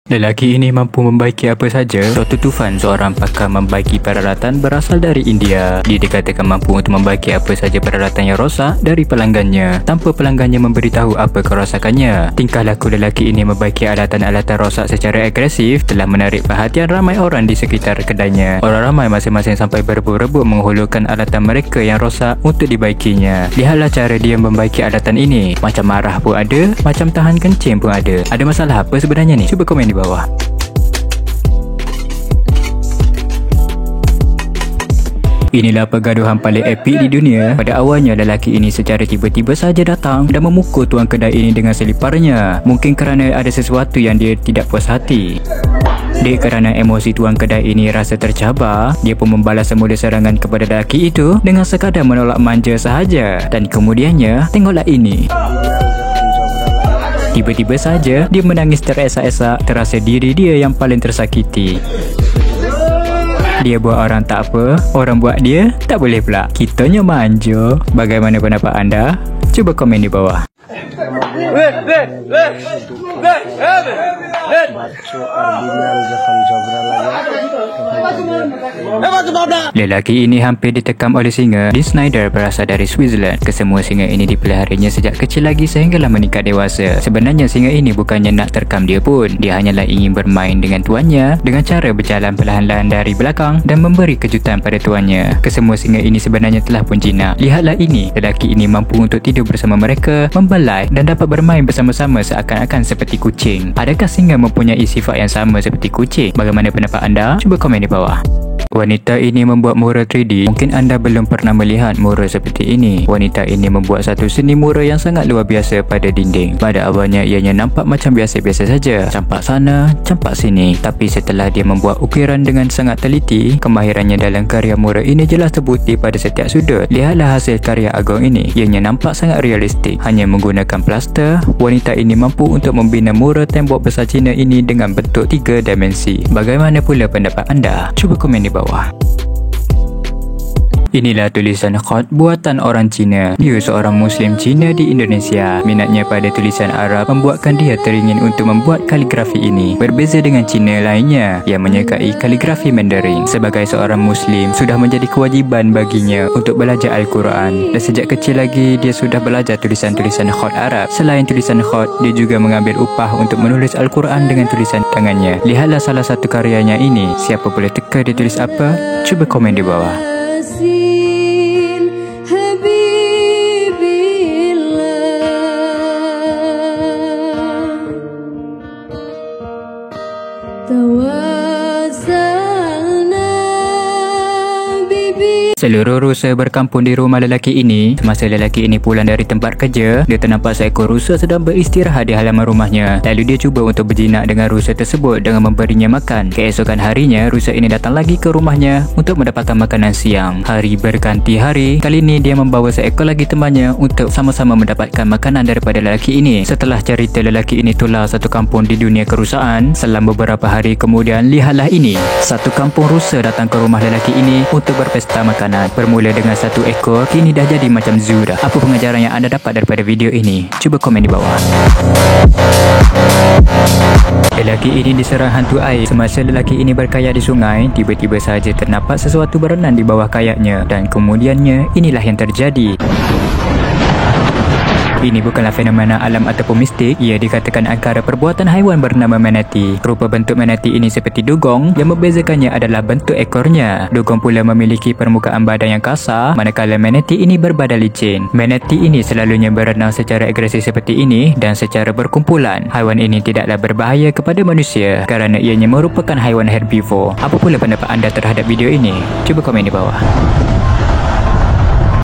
Lelaki ini mampu membaiki apa saja. Dr. Tufan, seorang pakar membaiki peralatan berasal dari India. Dia dikatakan mampu untuk membaiki apa saja peralatan yang rosak dari pelanggannya tanpa pelanggannya memberitahu apa kerosakannya. Tingkah laku lelaki ini membaiki alatan-alatan rosak secara agresif telah menarik perhatian ramai orang di sekitar kedainya. Orang ramai masing-masing sampai berebut-rebut menghulurkan alatan mereka yang rosak untuk dibaikinya. Lihatlah cara dia membaiki alatan ini. Macam marah pun ada, macam tahan kencing pun ada. Ada masalah apa sebenarnya ni? Cuba komen di bawah. Inilah pergaduhan paling epik di dunia. Pada awalnya lelaki ini secara tiba-tiba saja datang dan memukul tuan kedai ini dengan seliparnya. Mungkin kerana ada sesuatu yang dia tidak puas hati. Kerana emosi tuan kedai ini rasa tercabar, dia pun membalas semula serangan kepada lelaki itu dengan sekadar menolak manja sahaja. Dan kemudiannya, tengoklah ini. Tiba-tiba saja, dia menangis teresak-esak, terasa diri dia yang paling tersakiti. Dia buat orang tak apa, orang buat dia tak boleh pula. Kitanya manja. Bagaimana pendapat anda? Cuba komen di bawah. Lelaki ini hampir ditekam oleh singa. Dean Snyder berasal dari Switzerland. Kesemua singa ini dipeliharanya sejak kecil lagi sehinggalah meningkat dewasa. Sebenarnya singa ini bukannya nak terkam dia pun. Dia hanyalah ingin bermain dengan tuannya dengan cara berjalan perlahan-lahan dari belakang dan memberi kejutan pada tuannya. Kesemua singa ini sebenarnya telah pun jinak. Lihatlah ini. Lelaki ini mampu untuk tidur bersama mereka, membelai dan dapat bermain bersama-sama seakan-akan seperti kucing. Adakah singa mempunyai sifat yang sama seperti kucing? Bagaimana pendapat anda? Cuba komen di bawah. Wanita ini membuat mural 3D. Mungkin anda belum pernah melihat mural seperti ini. Wanita ini membuat satu seni mural yang sangat luar biasa pada dinding. Pada awalnya ianya nampak macam biasa-biasa saja. Campak sana, campak sini. Tapi setelah dia membuat ukiran dengan sangat teliti, kemahirannya dalam karya mural ini jelas terbukti pada setiap sudut. Lihatlah hasil karya agung ini. Ianya nampak sangat realistik. Hanya menggunakan plaster, wanita ini mampu untuk membina mural tembok besar Cina ini dengan bentuk 3 dimensi. Bagaimana pula pendapat anda? Cuba komen di bawah. Inilah tulisan khat buatan orang Cina. Dia seorang Muslim Cina di Indonesia. Minatnya pada tulisan Arab membuatkan dia teringin untuk membuat kaligrafi ini. Berbeza dengan Cina lainnya yang menyukai kaligrafi Mandarin. Sebagai seorang Muslim, sudah menjadi kewajiban baginya untuk belajar Al-Quran. Dan sejak kecil lagi, dia sudah belajar tulisan-tulisan khat Arab. Selain tulisan khat, dia juga mengambil upah untuk menulis Al-Quran dengan tulisan tangannya. Lihatlah salah satu karyanya ini. Siapa boleh teka dia tulis apa? Cuba komen di bawah. Seluruh rusa berkampung di rumah lelaki ini. Semasa lelaki ini pulang dari tempat kerja, dia ternampak seekor rusa sedang beristirahat di halaman rumahnya. Lalu dia cuba untuk berjinak dengan rusa tersebut dengan memberinya makan. Keesokan harinya, rusa ini datang lagi ke rumahnya untuk mendapatkan makanan siang. Hari berganti hari, kali ini dia membawa seekor lagi temannya untuk sama-sama mendapatkan makanan daripada lelaki ini. Setelah cerita lelaki ini tular satu kampung di dunia kerusakan, selama beberapa hari kemudian, lihatlah ini. Satu kampung rusa datang ke rumah lelaki ini untuk berpesta makanan. Bermula dengan satu ekor, kini dah jadi macam zoo dah. Apa pengajaran yang anda dapat daripada video ini? Cuba komen di bawah. Lelaki ini diserang hantu air. Semasa lelaki ini berkayak di sungai, tiba-tiba sahaja ternampak sesuatu berenang di bawah kayaknya. Dan kemudiannya, inilah yang terjadi. Ini bukanlah fenomena alam ataupun mistik. Ia dikatakan antara perbuatan haiwan bernama manatee. Rupa bentuk manatee ini seperti dugong. Yang membezakannya adalah bentuk ekornya. Dugong pula memiliki permukaan badan yang kasar, manakala manatee ini berbadan licin. Manatee ini selalunya berenang secara agresif seperti ini dan secara berkumpulan. Haiwan ini tidaklah berbahaya kepada manusia kerana ianya merupakan haiwan herbivore. Apa pula pendapat anda terhadap video ini? Cuba komen di bawah.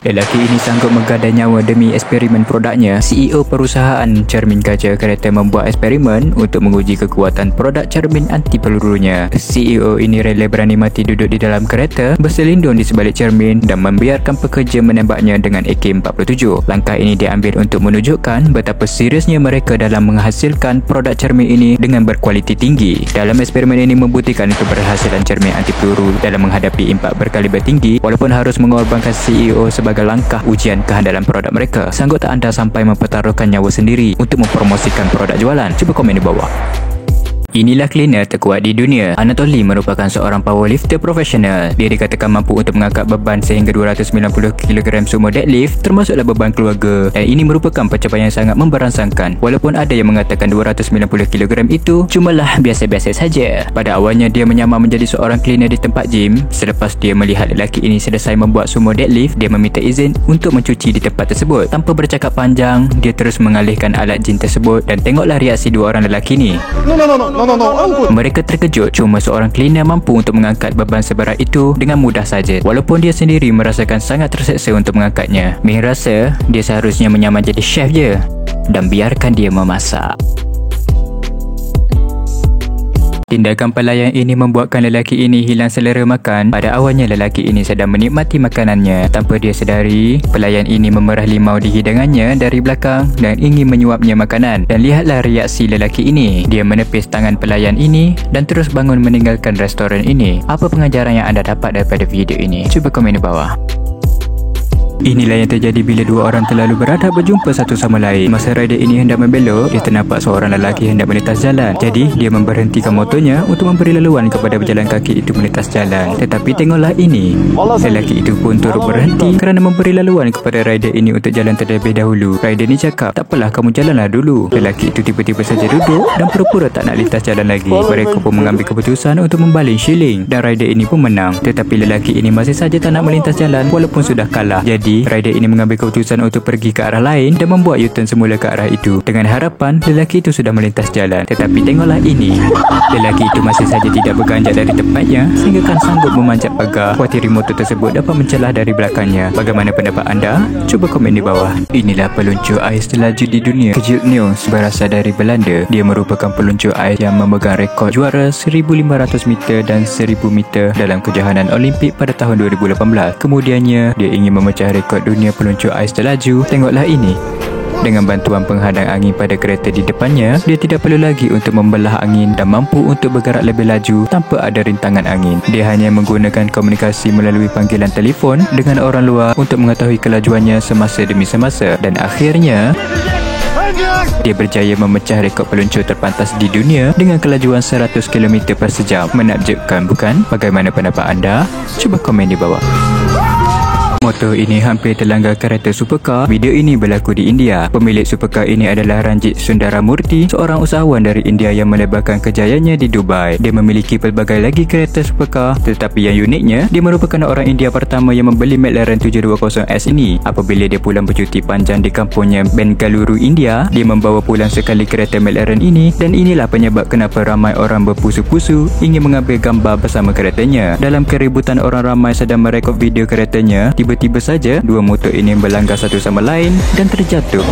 Lelaki ini sanggup menggadai nyawa demi eksperimen produknya. CEO perusahaan cermin kaca kereta membuat eksperimen untuk menguji kekuatan produk cermin anti pelurunya. CEO ini rela berani mati duduk di dalam kereta, berselindung di sebalik cermin dan membiarkan pekerja menembaknya dengan AK-47. Langkah ini diambil untuk menunjukkan betapa seriusnya mereka dalam menghasilkan produk cermin ini dengan berkualiti tinggi. Dalam eksperimen ini membuktikan keberhasilan cermin anti peluru dalam menghadapi impak berkaliber tinggi walaupun harus mengorbankan CEO sebagai langkah ujian kehandalan produk mereka. Sanggup tak anda sampai mempertaruhkan nyawa sendiri untuk mempromosikan produk jualan? Cuba komen di bawah. Inilah cleaner terkuat di dunia. Anatoly merupakan seorang powerlifter profesional. Dia dikatakan mampu untuk mengangkat beban sehingga 290 kg sumo deadlift, termasuklah beban keluarga. Dan ini merupakan pencapaian yang sangat memberangsangkan. Walaupun ada yang mengatakan 290 kg itu cumalah biasa-biasa saja. Pada awalnya dia menyamar menjadi seorang cleaner di tempat gym. Selepas dia melihat lelaki ini selesai membuat sumo deadlift, dia meminta izin untuk mencuci di tempat tersebut. Tanpa bercakap panjang, dia terus mengalihkan alat gym tersebut dan tengoklah reaksi dua orang lelaki ni. Mereka terkejut cuma seorang cleaner mampu untuk mengangkat beban seberat itu dengan mudah saja. Walaupun dia sendiri merasakan sangat terseksa untuk mengangkatnya. Min rasa dia seharusnya menyamar jadi chef je dan biarkan dia memasak. Tindakan pelayan ini membuatkan lelaki ini hilang selera makan. Pada awalnya lelaki ini sedang menikmati makanannya. Tanpa dia sedari, pelayan ini memerah limau di hidangannya dari belakang dan ingin menyuapnya makanan. Dan lihatlah reaksi lelaki ini. Dia menepis tangan pelayan ini dan terus bangun meninggalkan restoran ini. Apa pengajaran yang anda dapat daripada video ini? Cuba komen di bawah. Inilah yang terjadi bila dua orang terlalu beradab berjumpa satu sama lain. Masa rider ini hendak membelok, dia ternampak seorang lelaki hendak melintas jalan. Jadi, dia memberhentikan motornya untuk memberi laluan kepada berjalan kaki itu melintas jalan. Tetapi tengoklah ini. Lelaki itu pun turut berhenti kerana memberi laluan kepada rider ini untuk jalan terlebih dahulu. Rider ni cakap, "Tak apalah, kamu jalanlah dulu." Lelaki itu tiba-tiba saja duduk dan pura-pura tak nak lintas jalan lagi. Mereka pun mengambil keputusan untuk membaling shilling dan rider ini pun menang. Tetapi lelaki ini masih saja tak nak melintas jalan walaupun sudah kalah. Jadi, rider ini mengambil keputusan untuk pergi ke arah lain dan membuat U-turn semula ke arah itu dengan harapan lelaki itu sudah melintas jalan. Tetapi tengoklah ini. Lelaki itu masih saja tidak berganjak dari tempatnya sehingga kan sanggup memanjat pagar. Kuatiri motor tersebut dapat mencelah dari belakangnya. Bagaimana pendapat anda? Cuba komen di bawah. Inilah peluncur ais terlaju di dunia. Kjeld Nuis berasal dari Belanda. Dia merupakan peluncur ais yang memegang rekod juara 1500 meter dan 1000 meter dalam kejohanan Olimpik pada tahun 2018. Kemudiannya, dia ingin memecah rekod dunia peluncur ais terlaju. Tengoklah ini. Dengan bantuan penghadang angin pada kereta di depannya, dia tidak perlu lagi untuk membelah angin dan mampu untuk bergerak lebih laju tanpa ada rintangan angin. Dia hanya menggunakan komunikasi melalui panggilan telefon dengan orang luar untuk mengetahui kelajuannya semasa demi semasa. Dan akhirnya, dia berjaya memecah rekod peluncur terpantas di dunia dengan kelajuan 100 km per sejam. Menakjubkan bukan? Bagaimana pendapat anda? Cuba komen di bawah. Motor ini hampir terlanggar kereta supercar. Video ini berlaku di India. Pemilik supercar ini adalah Ranjit Sundaramurthy, seorang usahawan dari India yang melebarkan kejayaannya di Dubai. Dia memiliki pelbagai lagi kereta supercar, tetapi yang uniknya, dia merupakan orang India pertama yang membeli McLaren 720S ini. Apabila dia pulang bercuti panjang di kampungnya Bengaluru, India, dia membawa pulang sekali kereta McLaren ini dan inilah penyebab kenapa ramai orang berpusu-pusu ingin mengambil gambar bersama keretanya. Dalam keributan orang ramai sedang merekod video keretanya, tiba-tiba saja dua motor ini berlanggar satu sama lain dan terjatuh.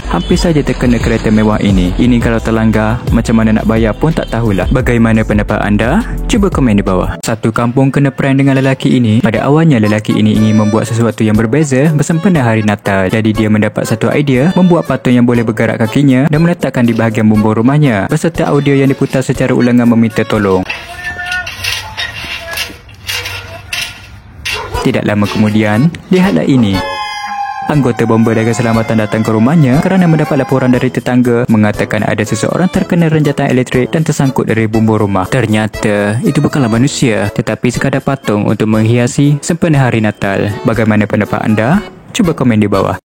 Hampir saja terkena kereta mewah ini. Ini kalau terlanggar, macam mana nak bayar pun tak tahulah. Bagaimana pendapat anda? Cuba komen di bawah. Satu kampung kena prank dengan lelaki ini. Pada awalnya lelaki ini ingin membuat sesuatu yang berbeza bersempena hari Natal. Jadi dia mendapat satu idea membuat patung yang boleh bergerak kakinya dan meletakkan di bahagian bumbung rumahnya beserta audio yang diputar secara ulangan meminta tolong. Tidak lama kemudian, lihatlah ini. Anggota bomba dan keselamatan datang ke rumahnya kerana mendapat laporan dari tetangga mengatakan ada seseorang terkena renjatan elektrik dan tersangkut dari bumbung rumah. Ternyata itu bukanlah manusia, tetapi sekadar patung untuk menghiasi sempena hari Natal. Bagaimana pendapat anda? Cuba komen di bawah.